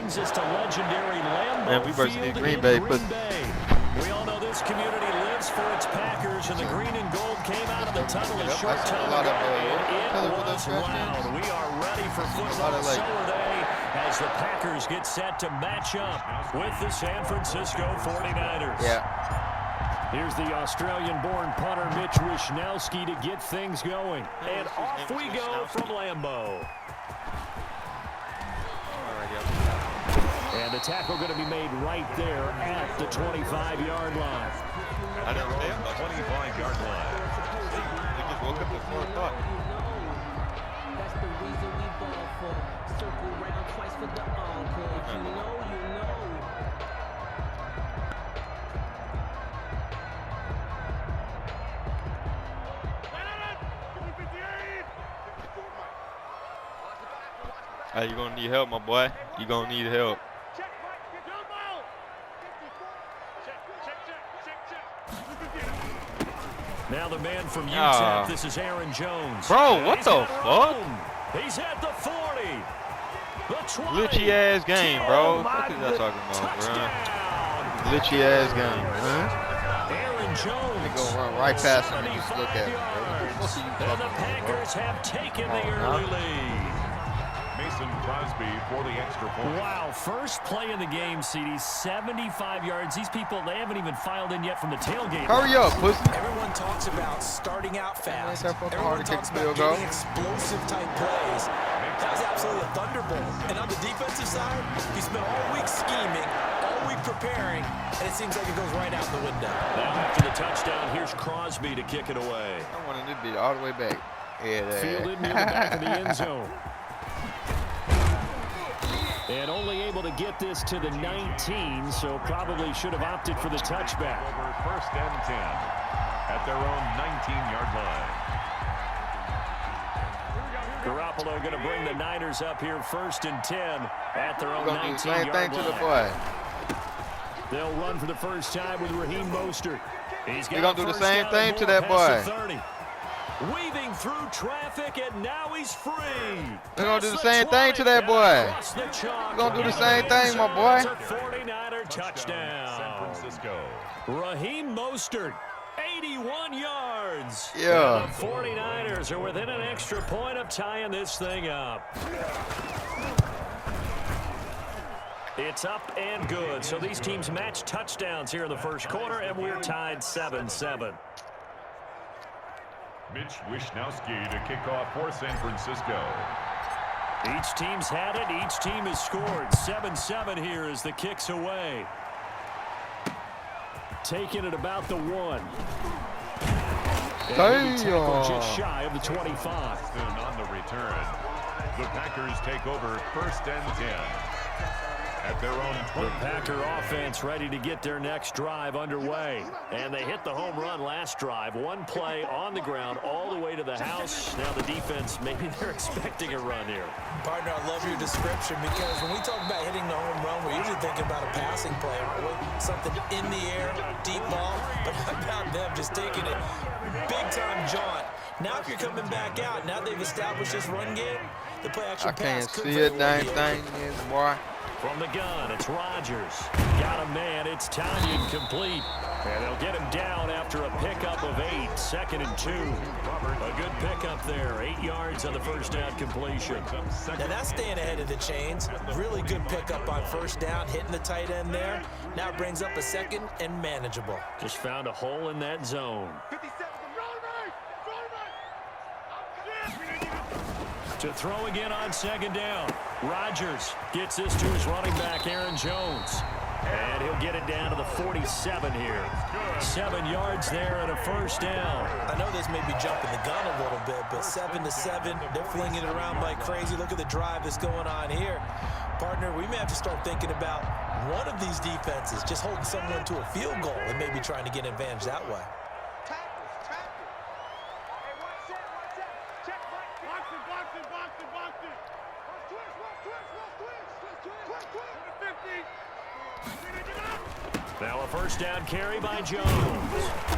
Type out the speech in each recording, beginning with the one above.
brings us to legendary Lambeau Man, we versus Field Green in Bay. Green Bay. We all know this community lives for its Packers, and the green and gold came out of the tunnel a short time ago, and it was loud. We are ready for football, so are they, as the Packers get set to match up with the San Francisco 49ers. Yeah. Here's the Australian-born punter Mitch Wishnowsky to get things going. And off we go from Lambeau. And the tackle going to be made right there at the 25-yard line. At their own 25-yard line. They just woke up at 4 o'clock. That's the reason we ball for. Circle round twice for the encore. If you know, you know. Hey, you gonna need help, my boy. You gonna need help. Now the man from UTEP, this is Aaron Jones. Bro, what the fuck? He's at the 40. The 20. Glitchy ass game, bro. Oh, What is that talking about, touchdown. bro? Glitchy ass game, man. Aaron Jones. They go run right past him and just look at him. Yards. And the Packers have taken the early lead. Mason Crosby for the extra point. Wow, first play in the game, CD, 75 yards. These people, they haven't even filed in yet from the tailgate. Hurry up, pussy. Everyone talks about starting out fast. Everyone talks about getting explosive type plays. That was absolutely a thunderbolt. And on the defensive side, he spent all week scheming, all week preparing, and it seems like it goes right out the window. Now after the touchdown, here's Crosby to kick it away. I wanted to be all the way back. Yeah, Fielded near the back of the end zone. And only able to get this to the 19, so probably should have opted for the touchback. Over 1st and 10 at their own 19-yard line. Garoppolo going to bring the Niners up here 1st and 10 at their own 19-yard same thing to the line. boy. They'll run for the first time with Raheem Mostert. They're going to do the same thing to that boy. Weaving through traffic, and now he's free. They're going to do the same thing to that boy. They're going to do the same thing, my boy. 49er touchdown. San Francisco. Raheem Mostert, 81 yards. Yeah. And the 49ers are within an extra point of tying this thing up. It's up and good. So these teams match touchdowns here in the first quarter, and we're tied 7-7. Mitch Wishnowsky to kick off for San Francisco. Each team's had it. Each team has scored. 7-7 here as the kick's away. Taking it about the 1. Just shy of the 25. On the return, the Packers take over 1st and 10 at their own 20. The Packer offense ready to get their next drive underway. And they hit the home run last drive. One play on the ground all the way to the house. Now the defense, maybe they're expecting a run here. Partner, I love your description because when we talk about hitting the home run, we're usually thinking about a passing play, aren't we? Something in the air, deep ball. But how about them just taking it big-time jaunt? Now if you're coming back out, now they've established this run game, the play action pass could see a very dang well be thing, boy. From the gun, it's Rodgers. Got a man, it's Tanyan complete. And they'll get him down after a pickup of 8, 2nd and 2. A good pickup there, 8 yards on the first down completion. Now that's staying ahead of the chains. Really good pickup on first down, hitting the tight end there. Now it brings up a 2nd and manageable. Just found a hole in that zone. To throw again on 2nd down. Rodgers gets this to his running back, Aaron Jones. And he'll get it down to the 47 here. 7 yards there and a first down. I know this may be jumping the gun a little bit, but 7-7, they're flinging it around like crazy. Look at the drive that's going on here. Partner, we may have to start thinking about one of these defenses just holding someone to a field goal and maybe trying to get an advantage that way. Now a first down carry by Jones.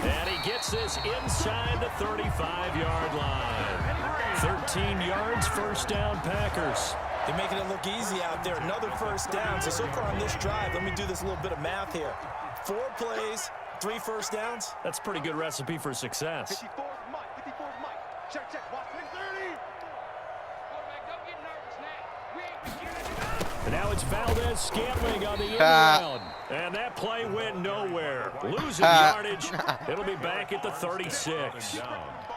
And he gets this inside the 35-yard line. 13 yards, first down Packers. They're making it look easy out there. Another first down. So far on this drive, let me do this little bit of math here. 4 plays, 3 first downs. That's a pretty good recipe for success. 54 Mike. Check. Watch 30. And now it's Valdez-Scantling on the end round. And that play went nowhere. Losing yardage. It'll be back at the 36.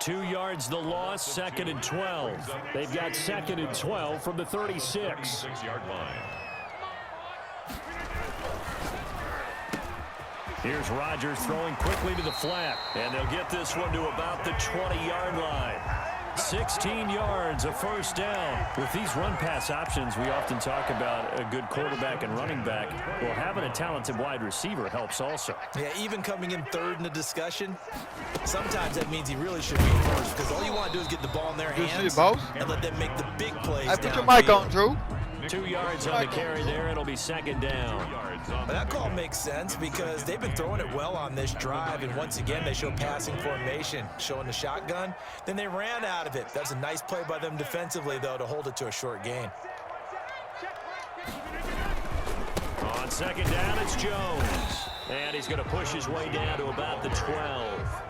2 yards the loss, 2nd and 12. They've got 2nd and 12 from the 36. 36-yard line. Here's Rodgers throwing quickly to the flat. And they'll get this one to about the 20-yard line. 16 yards, a first down. With these run-pass options, we often talk about a good quarterback and running back. Well, having a talented wide receiver helps also. Yeah, even coming in third in the discussion, sometimes that means he really should be first because all you want to do is get the ball in their hands and let them make the big plays. Hey, put your mic on, Drew. 2 yards on the carry there. It'll be 2nd down. That call makes sense because they've been throwing it well on this drive, and once again they show passing formation, showing the shotgun. Then they ran out of it. That's a nice play by them defensively, though, to hold it to a short gain. On 2nd down, it's Jones. And he's going to push his way down to about the 12.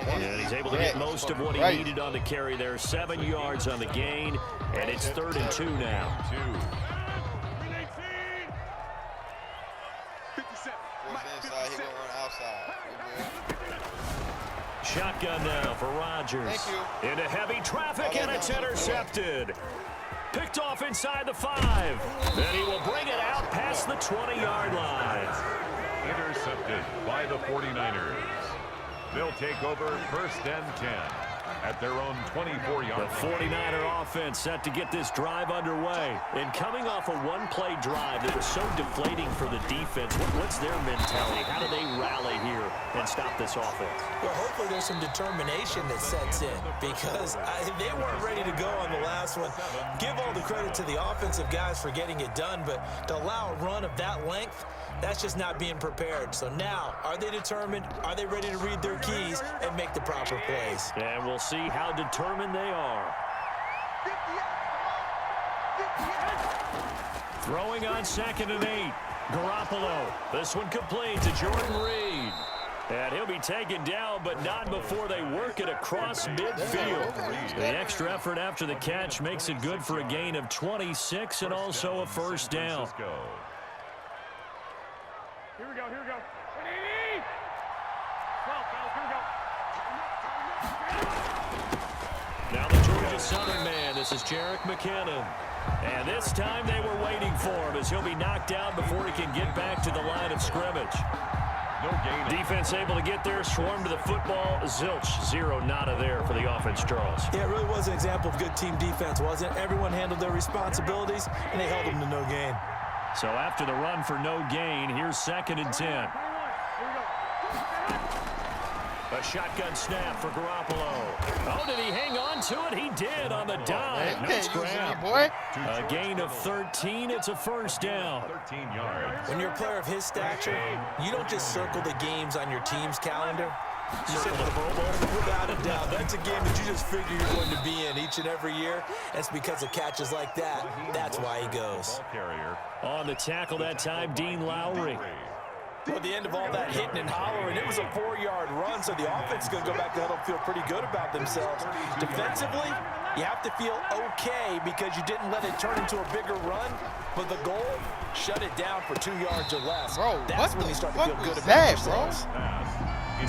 And he's able to get most of what he needed on the carry there. 7 yards on the gain, and it's 3rd and 2 now. Shotgun now for Rodgers. Into heavy traffic, and it's intercepted. Picked off inside the 5. Then he will bring it out past the 20-yard line. Intercepted by the 49ers. They'll take over 1st and 10 at their own 24-yard line. The 49er offense set to get this drive underway. And coming off a one-play drive that was so deflating for the defense, what's their mentality? How do they rally here and stop this offense? Well, hopefully there's some determination that sets in because they weren't ready to go on the last one. Give all the credit to the offensive guys for getting it done, but to allow a run of that length, that's just not being prepared. So now, are they determined? Are they ready to read their keys and make the proper plays? And we'll see how determined they are. Throwing on 2nd and 8. Garoppolo. This one complete to Jordan Reed. And he'll be taken down, but not before they work it across midfield. The extra effort after the catch makes it good for a gain of 26 and also a first down. Here we go. Well, here we go. Now the Georgia Southern man. This is Jerick McKinnon. And this time they were waiting for him as he'll be knocked down before he can get back to the line of scrimmage. No gain. Defense able to get there, swarm to the football. Zilch, 0 nada there for the offense, Charles. Yeah, it really was an example of good team defense, wasn't it? Everyone handled their responsibilities, and they held them to no gain. So after the run for no gain, here's 2nd and 10. A shotgun snap for Garoppolo. Oh, did he hang on to it? He did on the dive. Nice grab. A gain of 13. It's a first down. 13 yards. When you're a player of his stature, you don't just circle the games on your team's calendar. You circle the Pro Bowl. Without a doubt. That's a game that you just figure you're going to be in each and every year. That's because of catches like that. That's why he goes. On the tackle that time, Dean Lowry. Well, at the end of all that hitting and hollering, it was a 4-yard run, so the offense is going to go back to huddle and feel pretty good about themselves. Defensively, you have to feel okay because you didn't let it turn into a bigger run, but the goal, shut it down for 2 yards or less. Bro, that's when you start to feel good about yourselves.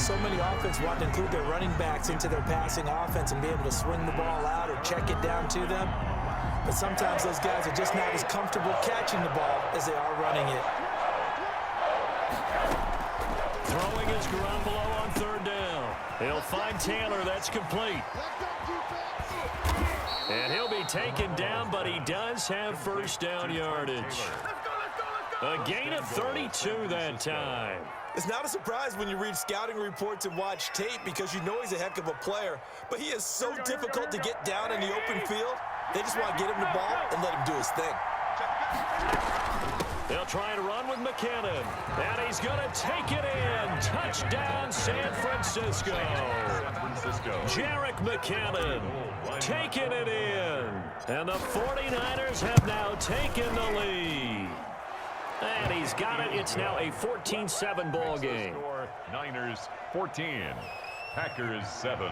So many offense want to include their running backs into their passing offense and be able to swing the ball out or check it down to them. But sometimes those guys are just not as comfortable catching the ball as they are running it. Throwing is Garoppolo on 3rd down. He'll find Taylor. That's complete. And he'll be taken down, but he does have first down yardage. A gain of 32 that time. It's not a surprise when you read scouting reports and watch tape because you know he's a heck of a player. But he is so difficult to get down in the open field. They just want to get him the ball and let him do his thing. They'll try to run with McKinnon. And he's going to take it in. Touchdown, San Francisco. Jerick McKinnon taking it in. And the 49ers have now taken the lead. And he's got it. It's now a 14-7 ball game. Niners 14, Packers 7.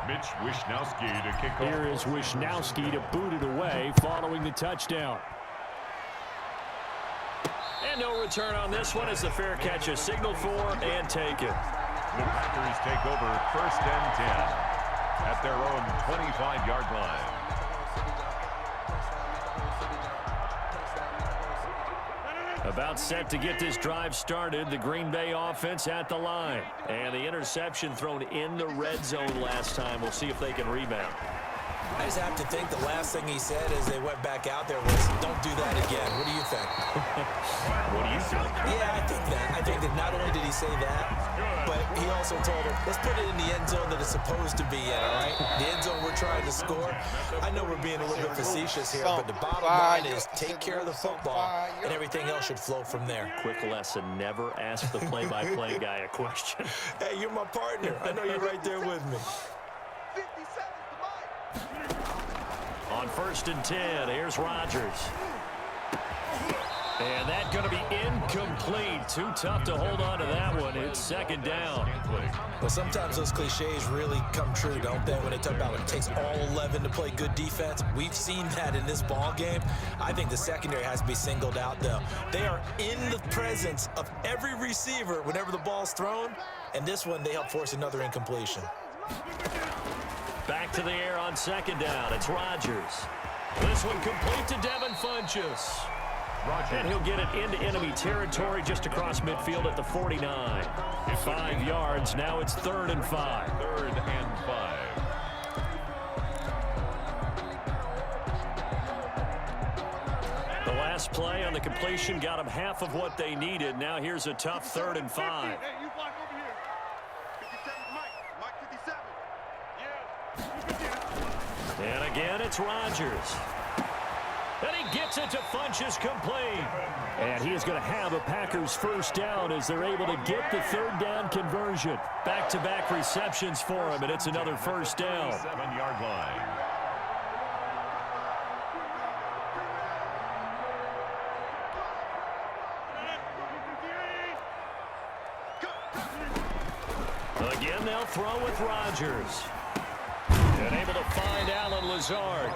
Mitch Wishnowsky to kick off. Here is Wishnowsky to boot it away following the touchdown. And no return on this one as the fair catch is signaled for and taken. The Packers take over 1st and 10 at their own 25-yard line. About set to get this drive started. The Green Bay offense at the line. And the interception thrown in the red zone last time. We'll see if they can rebound. I just have to think the last thing he said as they went back out there was, don't do that again. What do you think? What do you think? Yeah, I think that. I think that not only did he say that, but he also told him, let's put it in the end zone that it's supposed to be in, all right? The end zone we're trying to score. I know we're being a little bit facetious here, but the bottom line is take care of the football, and everything else should flow from there. Quick lesson, never ask the play-by-play guy a question. Hey, you're my partner. I know you're right there with me. On 1st and 10, here's Rodgers. And that's going to be incomplete. Too tough to hold on to that one. It's 2nd down. Well, sometimes those cliches really come true, don't they? When they talk about it takes all 11 to play good defense. We've seen that in this ball game. I think the secondary has to be singled out, though. They are in the presence of every receiver whenever the ball's thrown. And this one, they help force another incompletion. Back to the air on 2nd down. It's Rodgers. This one complete to Devin Funchess. And he'll get it into enemy territory just across midfield at the 49. 5 yards. Now it's 3rd and 5. 3rd and 5. The last play on the completion got them half of what they needed. Now here's a tough 3rd and 5. And again, it's Rodgers. And he gets it to Funchess complete. And he is going to have a Packers 1st down as they're able to get the 3rd down conversion. Back-to-back receptions for him, and it's another 1st down. 7-yard line. Again, they'll throw with Rodgers. And able to find Allen Lazard.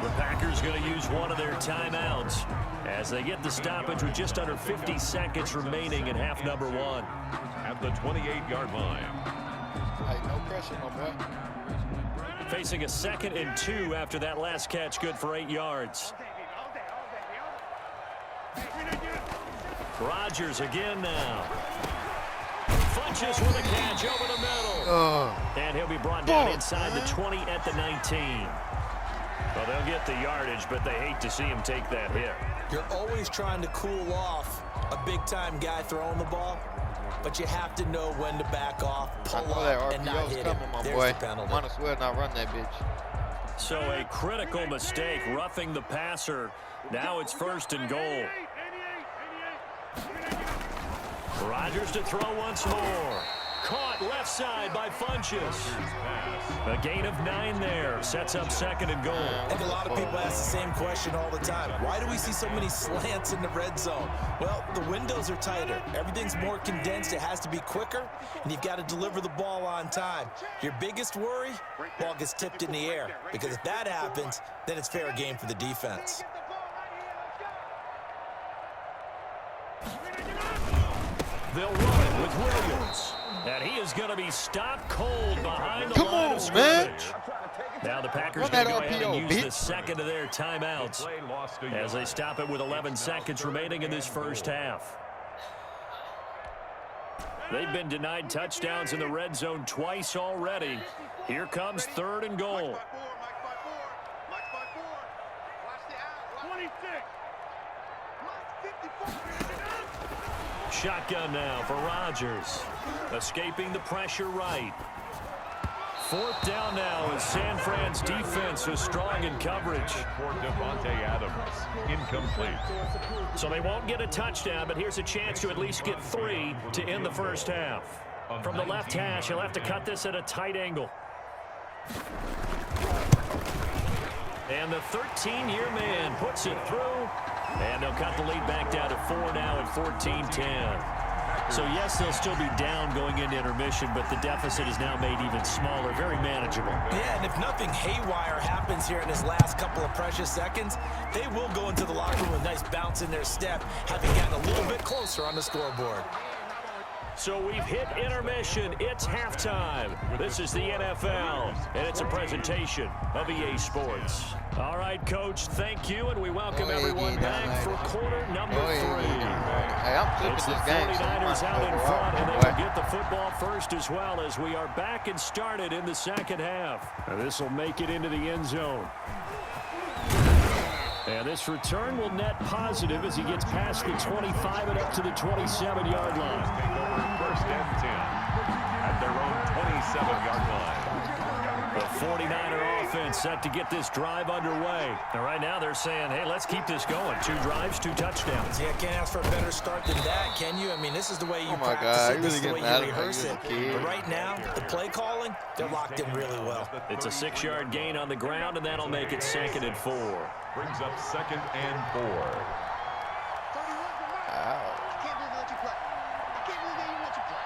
The Packers going to use one of their timeouts as they get the stoppage with just under 50 seconds remaining in half number 1. At the 28-yard line. Hey, no pressure, my boy. Facing a 2nd and 2 after that last catch, good for 8 yards. Rodgers again now. Funchess with a catch over the middle. And he'll be brought down inside the 20 at the 19. Well, they'll get the yardage, but they hate to see him take that hit. You're always trying to cool off a big-time guy throwing the ball, but you have to know when to back off, pull up, and not hit him. There's the penalty. Might as well not run that bitch. So a critical mistake, roughing the passer. Now it's 1st and goal. Rodgers to throw once more. Caught left side by Funchess. A gain of 9 there. Sets up 2nd and goal. I think a lot of people ask the same question all the time. Why do we see so many slants in the red zone? Well, the windows are tighter. Everything's more condensed. It has to be quicker, and you've got to deliver the ball on time. Your biggest worry? Ball gets tipped in the air. Because if that happens, then it's fair game for the defense. They'll run it with Williams. And he is going to be stopped cold behind the line of scrimmage. Now the Packers going to go ahead and use the 2nd of their timeouts as they stop it with 11 seconds remaining in this 1st half. They've been denied touchdowns in the red zone twice already. Here comes 3rd and goal. Shotgun now for Rodgers. Escaping the pressure right. 4th down now as San Fran's defense is strong in coverage. For Devontae Adams, incomplete. So they won't get a touchdown, but here's a chance to at least get 3 to end the 1st half. From the left hash, he'll have to cut this at a tight angle. And the 13-year man puts it through. And they'll cut the lead back down to 4 now at 14-10. So, yes, they'll still be down going into intermission, but the deficit is now made even smaller, very manageable. Yeah, and if nothing haywire happens here in his last couple of precious seconds, they will go into the locker room with a nice bounce in their step, having gotten a little bit closer on the scoreboard. So we've hit intermission. It's halftime. This is the NFL, and it's a presentation of EA Sports. All right, Coach, thank you, and we welcome everyone back for quarter number 3. Hey, I'm flipping It's the this game. 49ers out in front, and they will get the football first as well as we are back and started in the second half. And this will make it into the end zone. And this return will net positive as he gets past the 25 and up to the 27-yard line. First and 10 at their own 27-yard line. The 49er offense set to get this drive underway. And right now they're saying, hey, let's keep this going. 2 drives, 2 touchdowns. Yeah, can't ask for a better start than that, can you? I mean, this is the way you practice God, it. This is the way you really rehearse it. But right now, the play calling, they're locked in really well. It's a 6-yard gain on the ground, and that'll make it 2nd and 4. Brings up 2nd and 4. I can't believe they let you play. I can't believe they even let you play.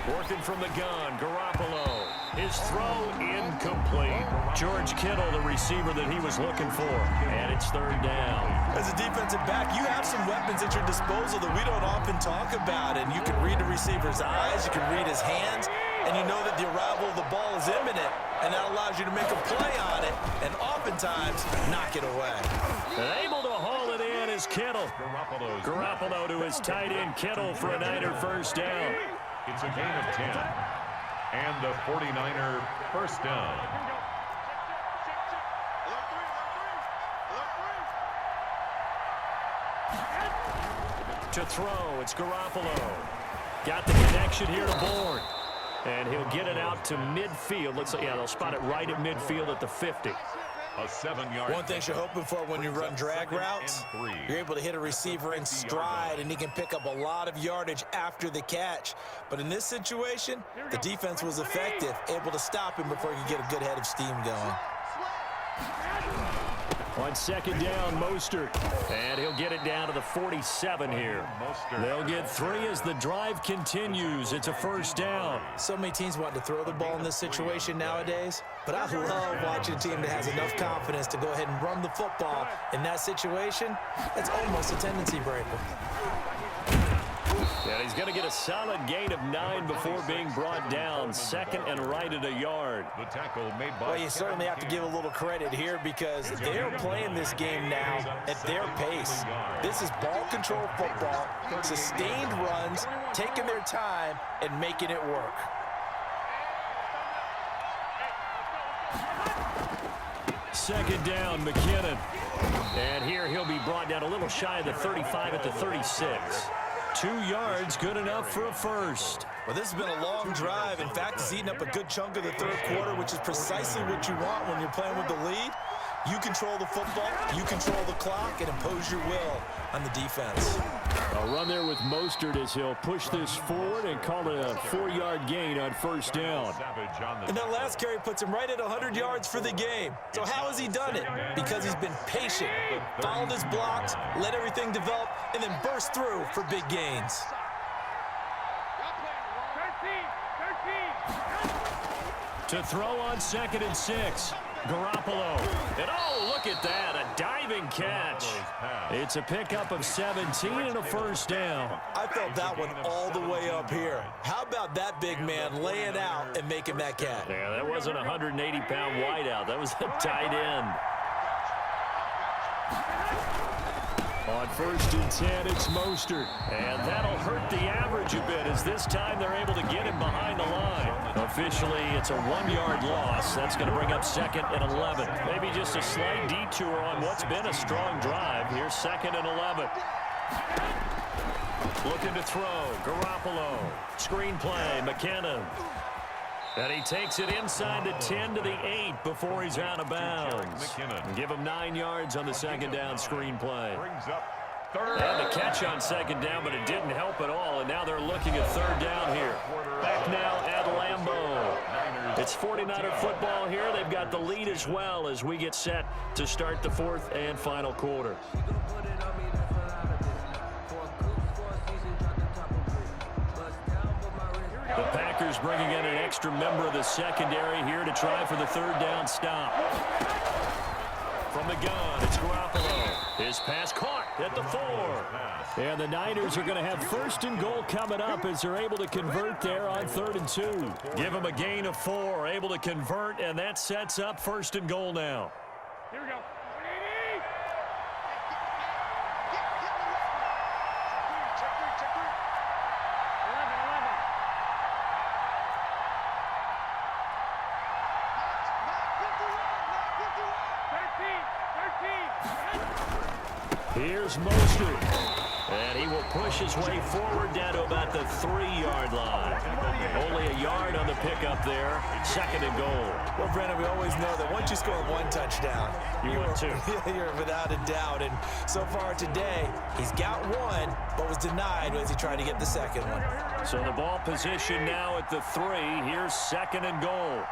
12. Working from the gun, Garoppolo. His throw incomplete. George Kittle, the receiver that he was looking for. And it's 3rd down. As a defensive back, you have some weapons at your disposal that we don't often talk about. And you can read the receiver's eyes, you can read his hands, and you know that the arrival of the ball is imminent. And that allows you to make a play on it and oftentimes knock it away. And able to haul it in is Kittle. Garoppolo to his tight end Kittle for a Niner first down. It's a gain of 10. And the 49er first down. To throw, it's Garoppolo. Got the connection here to Bourne. And he'll get it out to midfield. Looks like, yeah, they'll spot it right at midfield at the 50. A 7-yard. One thing you're hoping for when you run drag routes, you're able to hit a receiver in stride, and he can pick up a lot of yardage after the catch. But in this situation, the defense was effective, able to stop him before he could get a good head of steam going. On 2nd down, Mostert. And he'll get it down to the 47 here. They'll get 3 as the drive continues. It's a first down. So many teams want to throw the ball in this situation nowadays, but I love watching a team that has enough confidence to go ahead and run the football. In that situation, it's almost a tendency breaker. And he's going to get a solid gain of 9 before being brought down. 2nd and right at a yard. The tackle made by. Well, you certainly have to give a little credit here because they're playing this game now at their pace. This is ball control football, sustained runs, taking their time and making it work. Second down, McKinnon. And here he'll be brought down a little shy of the 35 at the 36. 2 yards, good enough for a first. Well, this has been a long drive. In fact, it's eaten up a good chunk of the 3rd quarter, which is precisely what you want when you're playing with the lead. You control the football, you control the clock, and impose your will on the defense. A run there with Mostert as he'll push this forward and call it a 4-yard gain on first down. And that last carry puts him right at 100 yards for the game. So how has he done it? Because he's been patient, followed his blocks, let everything develop, and then burst through for big gains. To throw on 2nd and 6. Garoppolo. And oh, look at that, a diving catch. It's a pickup of 17 and a first down. I felt that one all the way up here. How about that big man laying out and making that catch? Yeah, that wasn't a 180-pound wideout. That was a tight end. On 1st and 10, it's Mostert. And that'll hurt the average a bit as this time they're able to get him behind the line. Officially, it's a 1-yard loss. That's going to bring up 2nd and 11. Maybe just a slight detour on what's been a strong drive. Here's 2nd and 11. Looking to throw. Garoppolo. Screen play. McKinnon. And he takes it inside the 10 to the 8 before he's out of bounds. Give him 9 yards on the 2nd down screen play. And the catch on 2nd down, but it didn't help at all. And now they're looking at 3rd down here. Back now at Lambeau. It's 49er football here. They've got the lead as well as we get set to start the fourth and final quarter. The Packers bringing in an extra member of the secondary here to try for the third down stop. From the gun, it's Garoppolo. His pass caught at the 4. And the Niners are going to have first and goal coming up as they're able to convert there on 3rd and 2. Give them a gain of 4, able to convert, and that sets up first and goal now. Here we go. Here's Mostert, and he will push his way forward down to about the 3-yard line. Only a yard on the pickup there, 2nd and goal. Well, Brennan, we always know that once you score 1 touchdown, you're without a doubt. And so far today, he's got 1, but was denied as he tried to get the second one. So the ball position now at the 3. Here's 2nd and goal.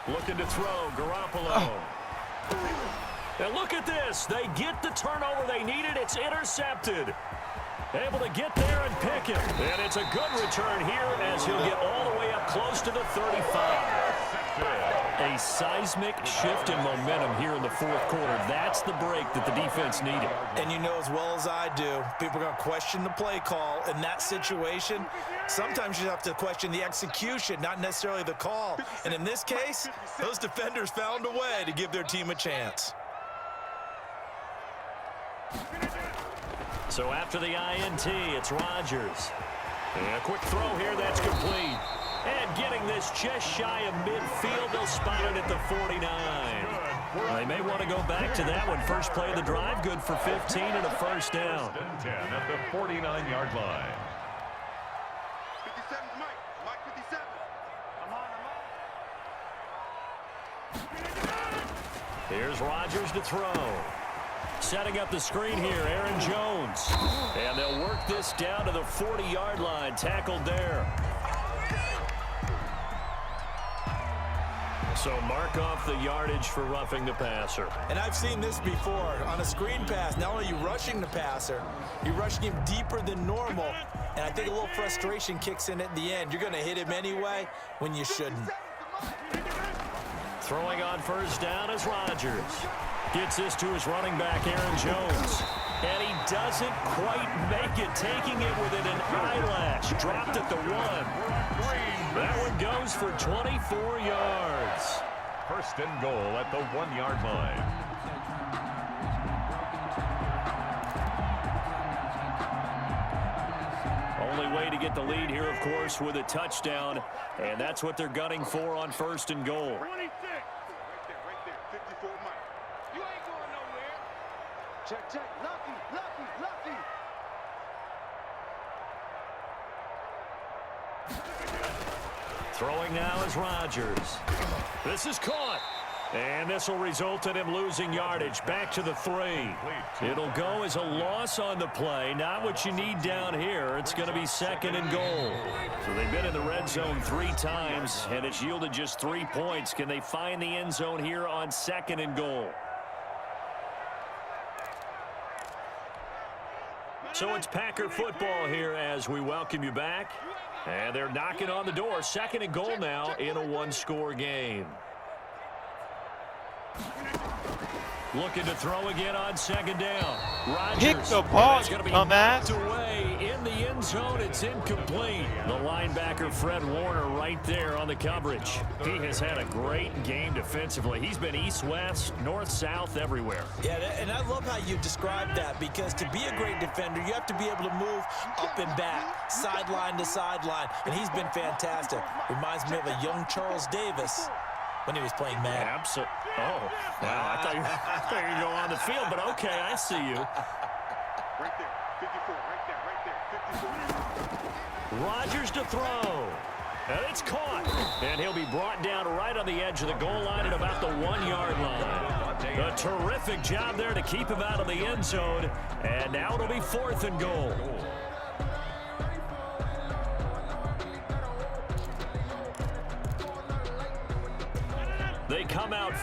Looking to throw, Garoppolo. And look at this. They get the turnover they needed. It's intercepted. Able to get there and pick it. And it's a good return here as he'll get all the way up close to the 35. A seismic shift in momentum here in the fourth quarter. That's the break that the defense needed. And you know as well as I do, people are going to question the play call in that situation. Sometimes you have to question the execution, not necessarily the call. And in this case, those defenders found a way to give their team a chance. So after the INT, it's Rodgers. And a quick throw here, that's complete. And getting this just shy of midfield, they'll spot it at the 49. They may want to go back to that one. First play of the drive, good for 15 and a first down. 10 at the 49-yard line. 57's Mike. Mike 57. Here's Rodgers to throw. Setting up the screen here, Aaron Jones. And they'll work this down to the 40-yard line, tackled there. So mark off the yardage for roughing the passer. And I've seen this before. On a screen pass, not only are you rushing the passer, you're rushing him deeper than normal. And I think a little frustration kicks in at the end. You're going to hit him anyway when you shouldn't. Throwing on first down is Rodgers. Gets this to his running back, Aaron Jones. And he doesn't quite make it, taking it within an eyelash. Dropped at the 1. That one goes for 24 yards. First and goal at the 1-yard line. Only way to get the lead here, of course, with a touchdown. And that's what they're gunning for on first and goal. 26. Right there. 54 Mike. You ain't going nowhere. Check. Lucky. Throwing now is Rodgers. This is caught. And this will result in him losing yardage. Back to the 3. It'll go as a loss on the play. Not what you need down here. It's going to be 2nd and goal. So they've been in the red zone 3 times, and it's yielded just 3 points. Can they find the end zone here on 2nd and goal? So it's Packer football here as we welcome you back. And they're knocking on the door. 2nd and goal now in a 1-score game. Looking to throw again on 2nd down. Rodgers. Pick the ball, It's going to be dumbass. knocked away in the end zone. It's incomplete. The linebacker, Fred Warner, right there on the coverage. He has had a great game defensively. He's been east-west, north-south, everywhere. Yeah, and I love how you described that, because to be a great defender, you have to be able to move up and back, sideline to sideline, and he's been fantastic. Reminds me of a young Charles Davis when he was playing Madden. Absolutely. Oh, wow. I thought you were going to go on the field, but okay, I see you. Right there. 54. Right there. 54. Rodgers to throw. And it's caught. And he'll be brought down right on the edge of the goal line at about the 1-yard line. A terrific job there to keep him out of the end zone. And now it'll be 4th and goal.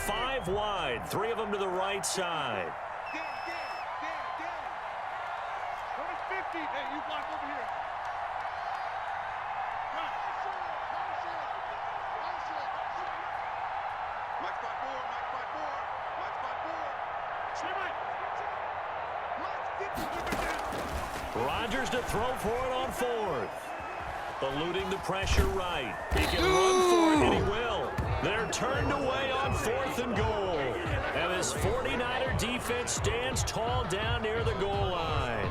5 wide, 3 of them to the right side. Danny. Number 50. Hey, you block over here. Right. Mike spot 4. Stay right. Rodgers to throw for it on 4th. Eluding the pressure right. He can run for it, and he will. They're turned away on 4th and goal. And this 49er defense stands tall down near the goal line.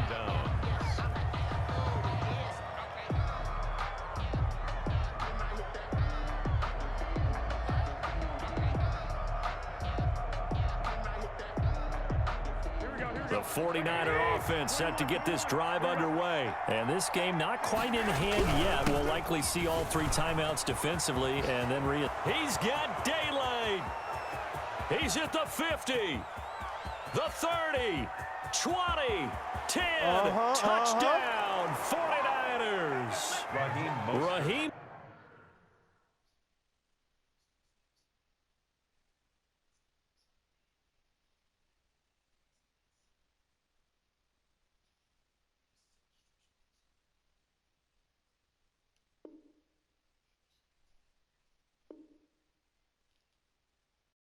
The 49er offense set to get this drive underway. And this game not quite in hand yet. We'll likely see all 3 timeouts defensively and then he's got daylight. He's at the 50, the 30, 20, 10, touchdown, 49ers. Raheem.